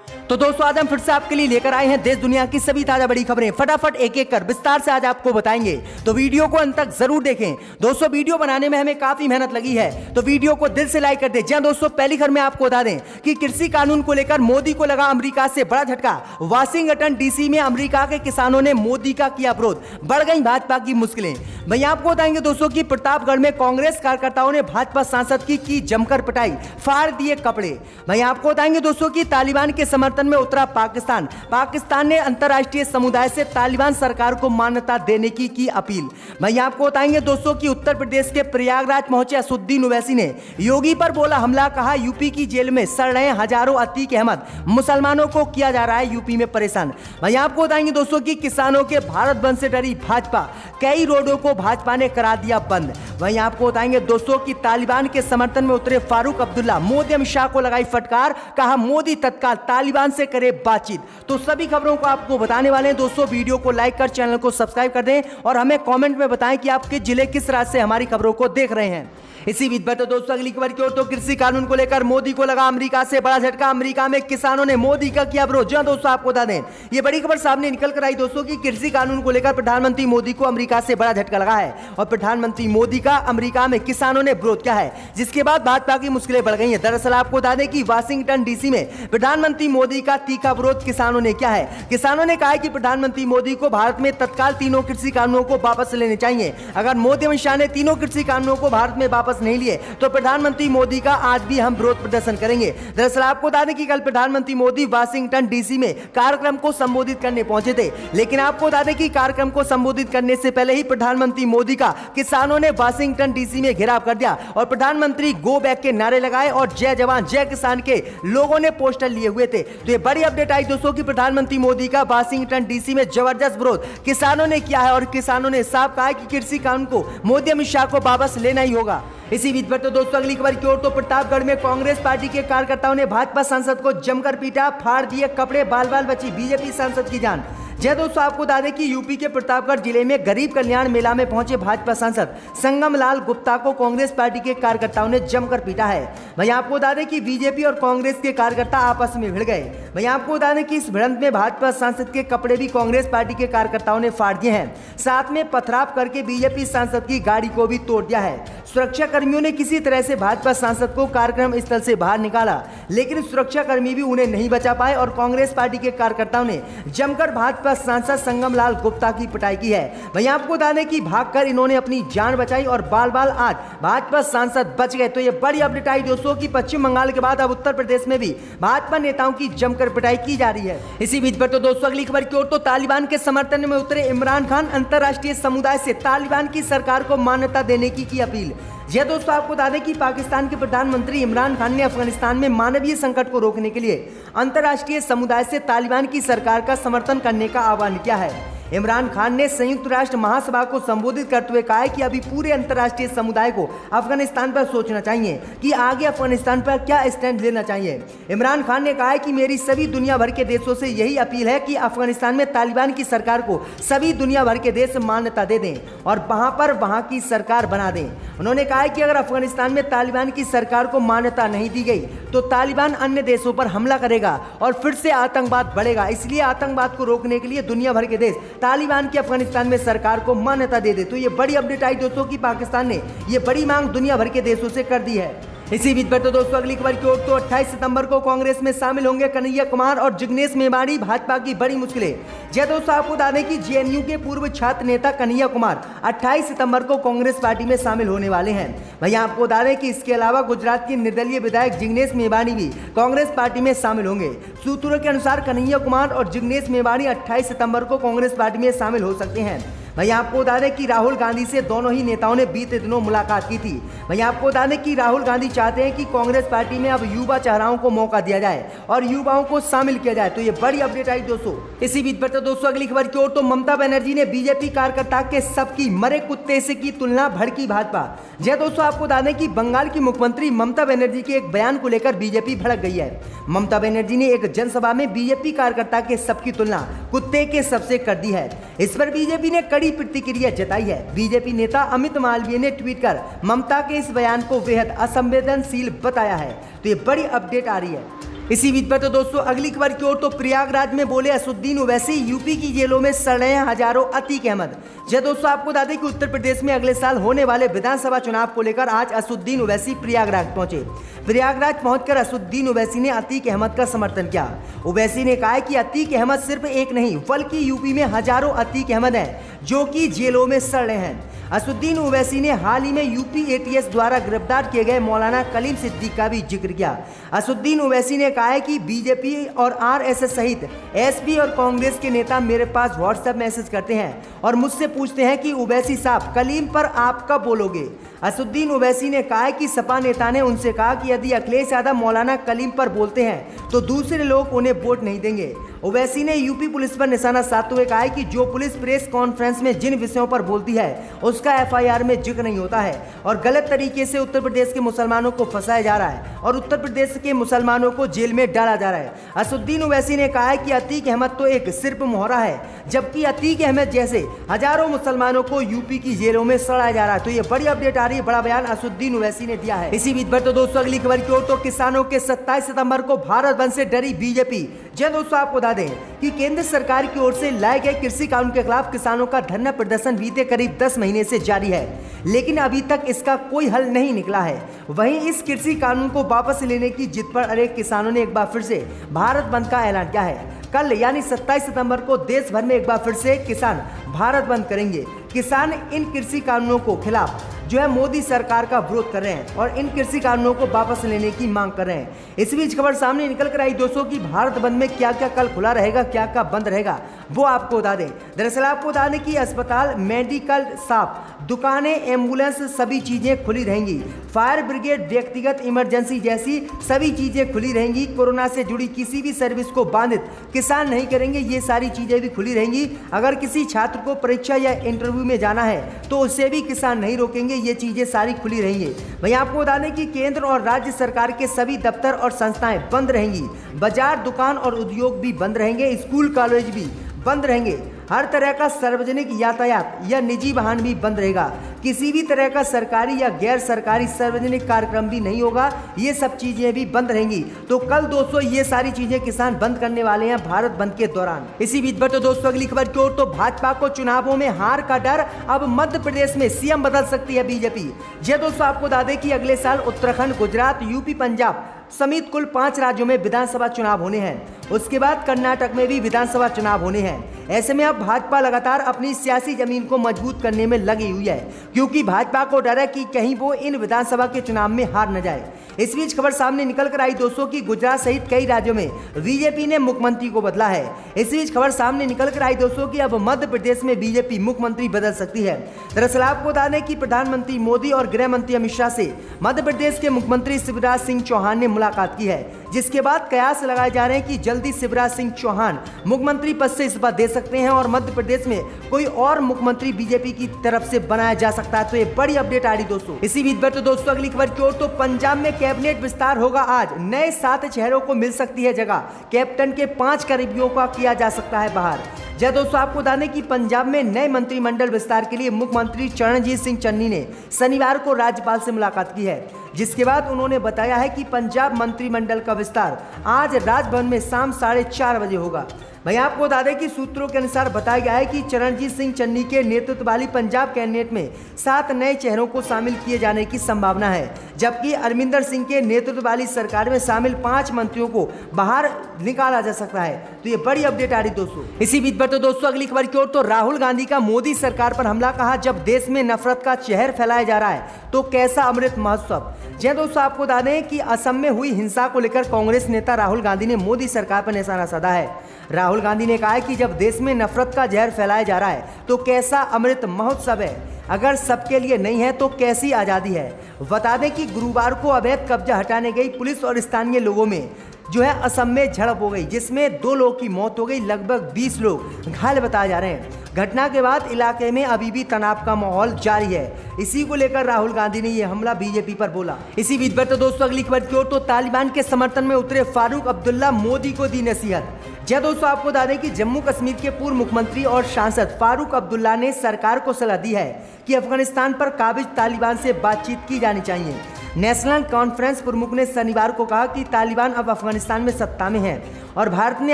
तो दोस्तों आज हम फिर से आपके लिए लेकर आए हैं देश दुनिया की सभी ताजा बड़ी खबरें। फटाफट एक एक कर विस्तार से आज आपको बताएंगे, तो वीडियो को अंत तक जरूर देखें। दोस्तों वीडियो बनाने में हमें काफी मेहनत लगी है, तो वीडियो को दिल से लाइक कर दें। जी दोस्तों, पहली खबर में आपको बता दें कि कृषि कानून को लेकर मोदी को लगा अमेरिका से बड़ा झटका। वाशिंगटन डीसी में अमेरिका के किसानों ने मोदी का किया विरोध, बढ़ गई भाजपा की मुश्किलें। वहीं आपको बताएंगे दोस्तों की प्रतापगढ़ में कांग्रेस कार्यकर्ताओं ने भाजपा सांसद की जमकर पिटाई, फाड़ दिए कपड़े। वहीं आपको बताएंगे दोस्तों की तालिबान के समर्थन में उतरा पाकिस्तान ने अंतर्राष्ट्रीय समुदाय से तालिबान सरकार को मान्यता देने की अपील। वहीं आपको बताएंगे दोस्तों की उत्तर प्रदेश के प्रयागराज पहुंचे असदुद्दीन ओवैसी ने योगी पर बोला हमला, कहा यूपी की जेल में सड़ रहे हजारों अतीक अहमद, मुसलमानों को किया जा रहा है यूपी में परेशान। वहीं आपको बताएंगे दोस्तों की किसानों के भारत बंद से डरी भाजपा, कई रोडों को भाजपा ने करा दिया बंद। वहीं आपको बताएंगे दोस्तों की तालिबान के समर्थन में उतरे फारूक अब्दुल्ला, मोदी अमित शाह को लगाई फटकार, कहा मोदी तत्काल तालिबान से करे बातचीत। तो सभी खबरों को आपको बताने वाले हैं दोस्तों। वीडियो को लाइक कर चैनल को सब्सक्राइब कर दें और हमें कमेंट में बताएं कि आप किस जिले किस राज्य से हमारी खबरों को देख रहे हैं। इसी बीच में तो दोस्तों अगली खबर की ओर, तो कृषि कानून को लेकर मोदी को लगा अमेरिका से बड़ा झटका। अमेरिका में किसानों ने मोदी का किया विरोध। जी दोस्तों, आपको बता दें ये बड़ी खबर सामने निकल कर आई दोस्तों की कृषि कानून को लेकर प्रधानमंत्री मोदी को अमेरिका से बड़ा झटका लगा है और प्रधानमंत्री मोदी का अमेरिका में किसानों ने विरोध किया है, जिसके बाद भाजपा की मुश्किलें बढ़ गई हैं। दरअसल आपको बता दें कि वाशिंगटन डीसी में प्रधानमंत्री मोदी का तीखा विरोध किसानों ने किया है। किसानों ने कहा है कि प्रधानमंत्री मोदी को भारत में तत्काल तीनों कृषि कानूनों को वापस लेने चाहिए। अगर मोदी अमित शाह ने तीनों कृषि कानूनों को भारत में वापस नहीं लिए तो प्रधानमंत्री मोदी का आज भी हम विरोध प्रदर्शन करेंगे। दरअसल आपको बता दें कि कल प्रधानमंत्री मोदी वाशिंगटन डीसी में कार्यक्रम को संबोधित करने पहुंचे थे, लेकिन आपको बता दें कि कार्यक्रम को संबोधित करने से पहले ही प्रधानमंत्री मोदी का किसानों ने वाशिंगटन डीसी में घेराव कर दिया और प्रधानमंत्री गो बैक के नारे लगाए और जय जवान जय किसान के लोगों ने पोस्टर लिए हुए थे। तो ये बड़ी अपडेट आई दोस्तों की प्रधानमंत्री मोदी का वाशिंगटन डीसी में जबरदस्त विरोध किसानों ने किया है और किसानों ने साफ कहा है कि कृषि कानून को मोदी अमित शाह को वापस लेना ही होगा। इसी बीच पर तो दोस्तों अगली खबर की ओर, तो प्रतापगढ़ में कांग्रेस पार्टी के कार्यकर्ताओं ने भाजपा सांसद को जमकर पीटा, फाड़ दिए कपड़े, बाल बाल बची बीजेपी सांसद की जान। जय दोस्तों, आपको बता दें कि यूपी के प्रतापगढ़ जिले में गरीब कल्याण मेला में पहुंचे भाजपा सांसद संगम लाल गुप्ता को कांग्रेस पार्टी के कार्यकर्ताओं ने जमकर पीटा है। वहीं आपको बता दें कि बीजेपी और कांग्रेस के कार्यकर्ता आपस में भिड़ गए। वहीं आपको बता दें कि इस भिड़ंत में भाजपा सांसद के कपड़े भी कांग्रेस पार्टी के कार्यकर्ताओं ने फाड़ दिए हैं, साथ में पथराव करके बीजेपी सांसद की गाड़ी को भी तोड़ दिया है। सुरक्षा कर्मियों ने किसी तरह से भाजपा सांसद को कार्यक्रम स्थल से बाहर निकाला, लेकिन सुरक्षा कर्मी भी उन्हें नहीं बचा पाए और कांग्रेस पार्टी के कार्यकर्ताओं ने जमकर भाजपा सांसद संगम लाल गुप्ता की पिटाई की है। वहीं आपको बता दें कि भागकर इन्होंने अपनी जान बचाई और बाल बाल आज भाजपा सांसद बच गए। तो ये बड़ी अपडेट आई दोस्तों की पश्चिम बंगाल के बाद अब उत्तर प्रदेश में भी भाजपा नेताओं की जमकर पिटाई की जा रही है। इसी बीच पर तो दोस्तों अगली खबर की ओर, तो तालिबान के समर्थन में उतरे इमरान खान, अंतर्राष्ट्रीय समुदाय से तालिबान की सरकार को मान्यता देने की अपील। यह दोस्तों आपको बता दें कि पाकिस्तान के प्रधानमंत्री इमरान खान ने अफगानिस्तान में मानवीय संकट को रोकने के लिए अंतर्राष्ट्रीय समुदाय से तालिबान की सरकार का समर्थन करने का आह्वान किया है। इमरान खान ने संयुक्त राष्ट्र महासभा को संबोधित करते हुए कहा है कि अभी पूरे अंतर्राष्ट्रीय समुदाय को अफगानिस्तान पर सोचना चाहिए कि आगे अफगानिस्तान पर क्या स्टैंड लेना चाहिए। इमरान खान ने कहा है कि मेरी सभी दुनिया भर के देशों से यही अपील है कि अफगानिस्तान में तालिबान की सरकार को सभी दुनिया भर के देश मान्यता दे दें और वहां की सरकार बना दें। उन्होंने कहा है कि अगर अफगानिस्तान में तालिबान की सरकार को मान्यता नहीं दी गई तो तालिबान अन्य देशों पर हमला करेगा और फिर से आतंकवाद बढ़ेगा। इसलिए आतंकवाद को रोकने के लिए दुनिया भर के देश तालिबान की अफगानिस्तान में सरकार को मान्यता दे दे। तो ये बड़ी अपडेट आई दोस्तों की पाकिस्तान ने ये बड़ी मांग दुनिया भर के देशों से कर दी है। इसी बीच पर तो दोस्तों अगली खबर की ओर, तो 28 सितंबर को कांग्रेस में शामिल होंगे कन्हैया कुमार और जिग्नेश मेवाणी, भाजपा की बड़ी मुश्किलें। जय दोस्तों, आपको बता दें कि जेएनयू के पूर्व छात्र नेता कन्हैया कुमार 28 सितंबर को कांग्रेस पार्टी में शामिल होने वाले हैं। वहीं आपको बता दें कि इसके अलावा गुजरात के निर्दलीय विधायक जिग्नेश मेवाणी भी कांग्रेस पार्टी में शामिल होंगे। सूत्रों के अनुसार कन्हैया कुमार और जिग्नेश मेवाणी 28 सितंबर को कांग्रेस पार्टी में शामिल हो सकते हैं। वहीं आपको बता दें कि राहुल गांधी से दोनों ही नेताओं ने बीते दिनों मुलाकात की थी। वहीं आपको बता दें कि राहुल गांधी चाहते हैं कि कांग्रेस पार्टी में अब युवा चेहराओं को मौका दिया जाए और युवाओं को शामिल किया जाए। तो ये बड़ी अपडेट आई दोस्तों। इसी बीच पर तो दोस्तों अगली खबर की ओर, तो ममता बनर्जी ने बीजेपी कार्यकर्ता के सबकी मरे कुत्ते से की तुलना, भड़की भाजपा। जय दोस्तों, आपको बता दें कि बंगाल की मुख्यमंत्री ममता बनर्जी के एक बयान को लेकर बीजेपी भड़क गई है। ममता बनर्जी ने एक जनसभा में बीजेपी कार्यकर्ता के सबकी तुलना कुत्ते के सबसे कर दी है। इस पर बीजेपी ने कड़ी प्रतिक्रिया जताई है। बीजेपी नेता अमित मालवीय ने ट्वीट कर ममता के इस बयान को बेहद असंवेदनशील बताया है। तो ये बड़ी अपडेट आ रही है। इसी बीच पर तो दोस्तों अगली खबर की ओर तो प्रयागराज में बोले असदुद्दीन ओवैसी, यूपी की जेलों में सड़ रहे हैं हजारों अतीक अहमद। जी दोस्तों, आपको बता दें कि उत्तर प्रदेश में अगले साल होने वाले विधानसभा चुनाव को लेकर आज असदुद्दीन ओवैसी प्रयागराज पहुंचे। प्रयागराज पहुंचकर असदुद्दीन ओवैसी ने अतीक अहमद का समर्थन किया। ओवैसी ने कहा कि अतीक अहमद सिर्फ एक नहीं बल्कि यूपी में हजारों अतीक अहमद हैं जो कि जेलों में सड़ रहे हैं। असदुद्दीन ओवैसी ने हाल ही में यूपी एटीएस द्वारा गिरफ्तार किए गए मौलाना कलीम सिद्दीकी का भी जिक्र किया। असदुद्दीन ओवैसी ने कहा है कि बीजेपी और आरएसएस सहित एसपी और कांग्रेस के नेता मेरे पास व्हाट्सएप मैसेज करते हैं और मुझसे पूछते हैं कि ओवैसी साहब कलीम पर आप कब बोलोगे। असदुद्दीन ओवैसी ने कहा कि सपा नेता ने उनसे कहा कि यदि अखिलेश यादव मौलाना कलीम पर बोलते हैं तो दूसरे लोग उन्हें वोट नहीं देंगे। ओवैसी ने यूपी पुलिस पर निशाना साधते हुए कहा कि जो पुलिस प्रेस कॉन्फ्रेंस में जिन विषयों पर बोलती है उसका एफआईआर में जिक्र नहीं होता है और गलत तरीके से उत्तर प्रदेश के मुसलमानों को फंसाया जा रहा है और उत्तर प्रदेश के मुसलमानों को जेल में डाला जा रहा है। असदुद्दीन ओवैसी ने कहा है कि अतीक अहमद तो एक सिर्फ मोहरा है, जबकि अतीक अहमद जैसे हजारों मुसलमानों को यूपी की जेलों में सड़ाया जा रहा है। तो ये बड़ी अपडेट आ रही है, बड़ा बयान असदुद्दीन ओवैसी ने दिया है। इसी बीच पर तो दोस्तों अगली खबर की ओर तो किसानों के 27 सितंबर को भारत बंद से डरी बीजेपी। जी दोस्तों, आपको बता दें कि केंद्र सरकार की ओर से लाए गए कृषि कानून के खिलाफ किसानों का धरना प्रदर्शन बीते करीब 10 महीने से जारी है, लेकिन अभी तक इसका कोई हल नहीं निकला है। वहीं इस कृषि कानून को वापस लेने की जिद पर अनेक किसानों ने एक बार फिर से भारत बंद का ऐलान किया है। कल यानी 27 सितंबर को देश भर में एक बार फिर से किसान भारत बंद करेंगे। किसान इन कृषि कानूनों को खिलाफ जो है मोदी सरकार का विरोध कर रहे हैं और इन कृषि कानूनों को वापस लेने की मांग कर रहे हैं। इस बीच खबर सामने निकल कर आई दोस्तों कि भारत बंद में क्या क्या कल खुला रहेगा, क्या क्या बंद रहेगा, वो आपको बता दें। दरअसल आपको बता दें कि अस्पताल, मेडिकल शॉप, दुकानें, एम्बुलेंस सभी चीजें खुली रहेंगी। फायर ब्रिगेड, व्यक्तिगत इमरजेंसी जैसी सभी चीजें खुली रहेंगी। कोरोना से जुड़ी किसी भी सर्विस को बाधित किसान नहीं करेंगे, ये सारी चीजें भी खुली रहेंगी। अगर किसी छात्र को परीक्षा या इंटरव्यू में जाना है तो उसे भी किसान नहीं रोकेंगे, ये चीजें सारी खुली रहेंगी। वहीं आपको बता दें कि केंद्र और राज्य सरकार के सभी दफ्तर और संस्थाएं बंद रहेंगी। बाजार, दुकान और उद्योग भी बंद रहेंगे। स्कूल, कॉलेज भी बंद रहेंगे। हर तरह का सार्वजनिक यातायात या निजी वाहन भी बंद रहेगा। किसी भी तरह का सरकारी या गैर सरकारी सार्वजनिक कार्यक्रम भी नहीं होगा, ये सब चीजें भी बंद रहेंगी। तो कल दोस्तों ये सारी चीजें किसान बंद करने वाले हैं भारत बंद के दौरान। इसी बीच पर तो दोस्तों अगली खबर की ओर तो भाजपा को चुनावों में हार का डर, अब मध्य प्रदेश में सीएम बदल सकती है बीजेपी। जी दोस्तों, आपको बता दें कि अगले साल उत्तराखंड, गुजरात, यूपी, पंजाब समेत कुल 5 राज्यों में विधानसभा चुनाव होने हैं। उसके बाद कर्नाटक में भी विधानसभा चुनाव होने हैं। ऐसे में अब भाजपा लगातार अपनी सियासी जमीन को मजबूत करने में लगी हुई है, क्योंकि भाजपा को डर है कि कहीं वो इन विधानसभा के चुनाव में हार न जाए। इस बीच खबर सामने निकल कर आई दोस्तों कि गुजरात सहित कई राज्यों में बीजेपी ने मुख्यमंत्री को बदला है। इस बीच खबर सामने निकल कर आई दोस्तों कि अब मध्य प्रदेश में बीजेपी मुख्यमंत्री बदल सकती है। दरअसल आपको बता दें कि प्रधानमंत्री मोदी और गृह मंत्री अमित शाह से मध्य प्रदेश के मुख्यमंत्री शिवराज सिंह चौहान ने मुलाकात की है, जिसके बाद कयास लगाए जा रहे हैं कि जल्दी शिवराज सिंह चौहान मुख्यमंत्री पद से इस्तीफा दे सकते हैं और मध्य प्रदेश में कोई और मुख्यमंत्री बीजेपी की तरफ से बनाया जा सकता है। तो ये बड़ी अपडेट आ रही दोस्तों। इसी बीच पर तो दोस्तों अगली खबर की ओर तो पंजाब में कैबिनेट विस्तार होगा आज। नए 7 चेहरों को मिल सकती है जगह। कैप्टन के 5 करीबियों का किया जा सकता है बाहर। जय दोस्तों, आपको बता दें कि पंजाब में नए मंत्रिमंडल विस्तार के लिए मुख्यमंत्री चरणजीत सिंह चन्नी ने शनिवार को राज्यपाल से मुलाकात की है, जिसके बाद उन्होंने बताया है कि पंजाब मंत्रिमंडल का विस्तार आज राजभवन में शाम 4:30 बजे होगा। भाई आपको बता दें कि सूत्रों के अनुसार बताया गया है कि चरणजीत सिंह चन्नी के नेतृत्व वाली पंजाब कैबिनेट में 7 नए चेहरों को शामिल किए जाने की संभावना है, जबकि अरविंदर सिंह के नेतृत्व वाली सरकार में शामिल 5 मंत्रियों को बाहर निकाला जा सकता है। तो ये बड़ी अपडेट आ रही दोस्तों। इसी बीच पर तो दोस्तों अगली खबर की ओर तो राहुल गांधी का मोदी सरकार पर हमला, कहा जब देश में नफरत का जहर फैलाया जा रहा है तो कैसा अमृत महोत्सव। जी दोस्तों, आपको बता दें कि असम में हुई हिंसा को लेकर कांग्रेस नेता राहुल गांधी ने मोदी सरकार पर निशाना साधा है। राहुल गांधी ने कहा है कि जब देश में नफरत का जहर फैलाया जा रहा है तो कैसा अमृत महोत्सव है, अगर सबके लिए नहीं है तो कैसी आज़ादी है। बता दें कि गुरुवार को अवैध कब्जा हटाने गई पुलिस और स्थानीय लोगों में जो है असम में झड़प हो गई, जिसमें 2 लोगों की मौत हो गई, लगभग 20 लोग घायल बताए जा रहे हैं। घटना के बाद इलाके में अभी भी तनाव का माहौल जारी है। इसी को लेकर राहुल गांधी ने यह हमला बीजेपी पर बोला। इसी बीच पर तो दोस्तों अगली खबर की ओर तो तालिबान के समर्थन में उतरे फारूक अब्दुल्ला, मोदी को दी नसीहत। जी दोस्तों, आपको बता दें कि जम्मू कश्मीर के पूर्व मुख्यमंत्री और सांसद फारूक अब्दुल्ला ने सरकार को सलाह दी है कि अफगानिस्तान पर काबिज तालिबान से बातचीत की जानी चाहिए। नेशनल कॉन्फ्रेंस प्रमुख ने शनिवार को कहा कि तालिबान अब अफगानिस्तान में सत्ता में है और भारत ने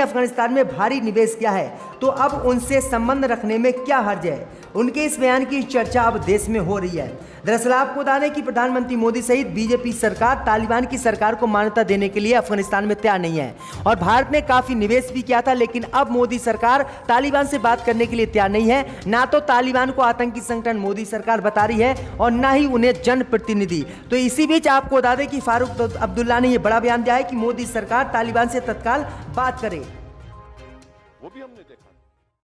अफगानिस्तान में भारी निवेश किया है, तो अब उनसे संबंध रखने में क्या हर्ज है। उनके इस बयान की चर्चा अब देश में हो रही है। दरअसल आपको बता दें कि प्रधानमंत्री मोदी सहित बीजेपी सरकार तालिबान की सरकार को मान्यता देने के लिए अफगानिस्तान में तैयार नहीं है और भारत ने काफी निवेश भी किया था, लेकिन अब मोदी सरकार तालिबान से बात करने के लिए तैयार नहीं है। ना तो तालिबान को आतंकी संगठन मोदी सरकार बता रही है और ना ही उन्हें जनप्रतिनिधि। तो इसी बीच आपको बता दें कि फारूक अब्दुल्ला ने यह बड़ा बयान दिया है कि मोदी सरकार तालिबान से तत्काल बात करे। वो भी हमने देखा।